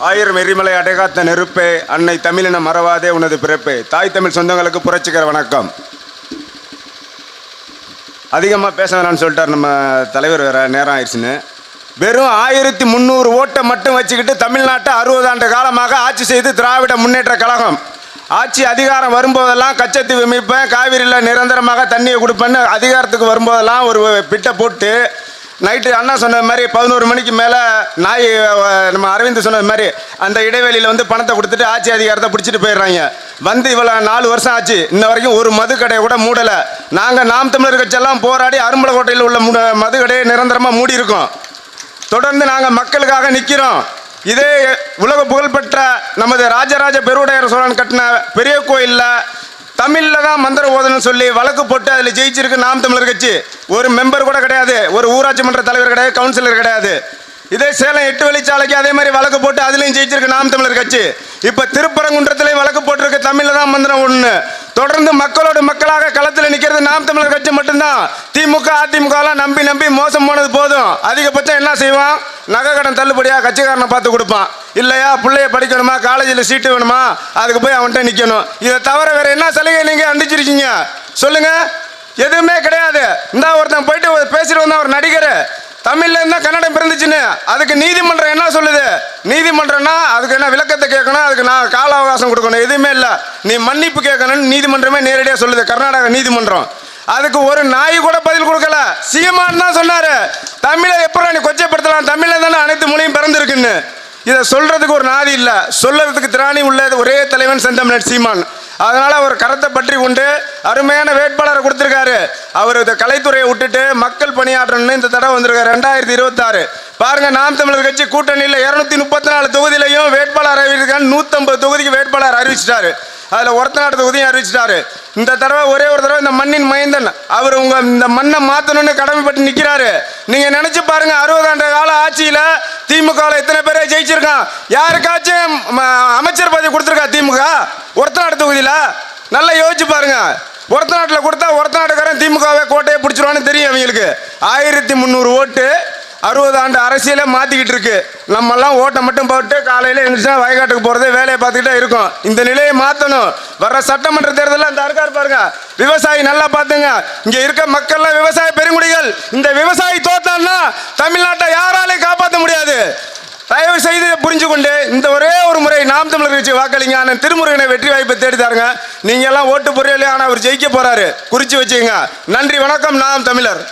ஆயிரம் எரிமலை அடைகாத்த நெருப்பே, அன்னை தமிழின மறவாதே உனது பிறப்பே. தாய் தமிழ் சொந்தங்களுக்கு புரட்சிகர வணக்கம். அதிகமாக பேச வேணான்னு சொல்லிட்டார் நம்ம தலைவர், வேற நேரம் ஆயிடுச்சுன்னு. வெறும் 1300 ஓட்டை மட்டும் வச்சுக்கிட்டு தமிழ்நாட்டை 60 ஆண்டு காலமாக ஆட்சி செய்து திராவிட முன்னேற்ற கழகம் ஆட்சி அதிகாரம் வரும்போதெல்லாம் கச்சத்தீவு மீட்பேன், காவிரியில் நிரந்தரமாக தண்ணியை கொடுப்பேன்னு அதிகாரத்துக்கு வரும்போதெல்லாம் ஒரு பிட்டை போட்டு நைட்டு அண்ணா சொன்னது மாதிரி 11 மணிக்கு மேலே நாய் நம்ம அரவிந்த் சொன்னது மாதிரி அந்த இடைவெளியில் வந்து பணத்தை கொடுத்துட்டு ஆட்சி அதிகாரத்தை பிடிச்சிட்டு போயிடுறாங்க. வந்து இவ்வளோ 4 வருஷம் ஆச்சு, இன்ன வரைக்கும் ஒரு மது கடையை கூட மூடலை. நாங்கள் நாம் தமிழர் கட்சியெல்லாம் போராடி அரும்பலக்கோட்டையில் உள்ள மது கடையை நிரந்தரமாக மூடி இருக்கோம். தொடர்ந்து நாங்கள் மக்களுக்காக நிற்கிறோம். இதே உலக புகழ்பெற்ற நமது ராஜராஜ பெருவுடையார் சோழன் கட்டின பெரிய கோயிலில் தமிழில் தான் மந்திரம் ஓதணும்னு சொல்லி வழக்கு போட்டு அதில் ஜெயிச்சிருக்கு நாம் தமிழர் கட்சி. ஒரு மெம்பர் கூட கிடையாது, ஒரு ஊராட்சி மன்ற தலைவர் கிடையாது, கவுன்சிலர் கிடையாது. இதே சேலம் 8 வழிச்சாலைக்கு அதே மாதிரி வழக்கு போட்டு அதுலேயும் ஜெயிச்சிருக்கு நாம் தமிழர் கட்சி. இப்போ திருப்பரங்குன்றத்திலையும் வழக்கு போட்டிருக்கு தமிழில் தான் மந்திரம் ஒன்று. தொடர்ந்து மக்களோடு மக்களாக களத்தில் நிற்கிறது நாம் தமிழர் கட்சி மட்டும்தான். திமுக அதிமுகலாம் நம்பி நம்பி மோசம் போனது போதும். அதிகபட்சம் என்ன செய்வான், நகை கடன் தள்ளுபடியாக கட்சிக்காரனை பார்த்து கொடுப்பான். இல்லையா பிள்ளைய படிக்கணுமா, காலேஜில் சீட்டு வேணுமா, அதுக்கு போய் அவன்கிட்ட நிற்கணும். இதை தவிர வேற என்ன சலுகை நீங்கள் அண்டிச்சிருக்கீங்க சொல்லுங்க? எதுவுமே கிடையாது. இந்த ஒருத்தன் போயிட்டு பேசிட்டு வந்தான், ஒரு நடிகர் தமிழ்ல இருந்தா கன்னடம் பிறந்துச்சுன்னு. அதுக்கு நீதிமன்றம் என்ன சொல்லுது? நீதிமன்றம்னா அதுக்கு என்ன விளக்கத்தை கேட்கணும், அதுக்கு நான் கால அவகாசம் கொடுக்கணும், எதுவுமே இல்லை. நீ மன்னிப்பு கேட்கணும்னு நீதிமன்றமே நேரடியாக சொல்லுது, கர்நாடக நீதிமன்றம். அதுக்கு ஒரு நாய் கூட பதில் கொடுக்கல. சீமான் தான் சொன்னாரு, தமிழை எப்படி நீ கொச்சைப்படுத்தலாம், தமிழ்ல தானே அனைத்து மொழியும் பிறந்திருக்குன்னு. இதை சொல்றதுக்கு ஒரு நாதி இல்லை, சொல்றதுக்கு திராணி உள்ளது ஒரே தலைவன் செந்தமிழன் சீமான். அதனால அவர் கரத்தை பற்றி கொண்டு அருமையான வேட்பாளரை கொடுத்திருக்காரு. அவர் இந்த கலைத்துறையை விட்டுட்டு மக்கள் பணியாற்றணும்னு இந்த தடவை வந்திருக்காரு. 2026 பாருங்க, நாம் தமிழர் கட்சி கூட்டணியில் 234 தொகுதியிலையும் வேட்பாளர் அறிவிச்சிருக்காரு. 150 தொகுதிக்கு வேட்பாளர் அறிவிச்சிட்டாரு. அதில் ஒருத்தநாடு தொகுதியும் அறிவிச்சிட்டாரு. இந்த தடவை ஒரே ஒரு தடவை இந்த மண்ணின் மைந்தன் அவர் இந்த மண்ணை மாற்றணும்னு கடமைப்பட்டு நிற்கிறாரு. நீங்க நினைச்சு பாருங்க, 60 ஆண்டு கால ஆட்சியில திமுகவில் எத்தனை பேரை ஜெயிச்சிருக்கான்? யாருக்காச்சும் அமைச்சர் பதவி கொடுத்துருக்கா திமுக ஒருத்தநாடு தொகுதியில்? நல்லா யோசிச்சு பாருங்க. ஒருத்தநாட்டில் கொடுத்தா ஒருத்தநாட்டுக்காரன் திமுகவை கோட்டையை பிடிச்சிருவான்னு தெரியும் அவங்களுக்கு. 1300 ஓட்டு 60 ஆண்டு அரசியலை மாற்றிக்கிட்டு இருக்கு. நம்மெல்லாம் ஓட்டை மட்டும் போட்டு காலையில் எழுந்துச்சா வயக்காட்டுக்கு போகிறது, வேலையை பார்த்துக்கிட்டே இருக்கோம். இந்த நிலையை மாற்றணும். வர்ற சட்டமன்ற தேர்தலில் அந்த இருக்கார் பாருங்க, விவசாயி நல்லா பார்த்துங்க. இங்கே இருக்க மக்கள்லாம் விவசாய பெருங்குடிகள். இந்த விவசாயி தோத்தான்னா தமிழ்நாட்டை யாராலையும் காப்பாற்ற முடியாது. தயவு செய்து புரிஞ்சு கொண்டு இந்த ஒரே ஒரு முறை நாம் தமிழர் கட்சி வாக்களிங்க. அண்ணன் திருமுருகனை வெற்றி வாய்ப்பை தேடி தாருங்க. நீங்க எல்லாம் ஓட்டு பொறியிலே, ஆனால் அவர் ஜெயிக்க போறாரு, குறிச்சு வச்சுங்க. நன்றி, வணக்கம். நாம் தமிழர்.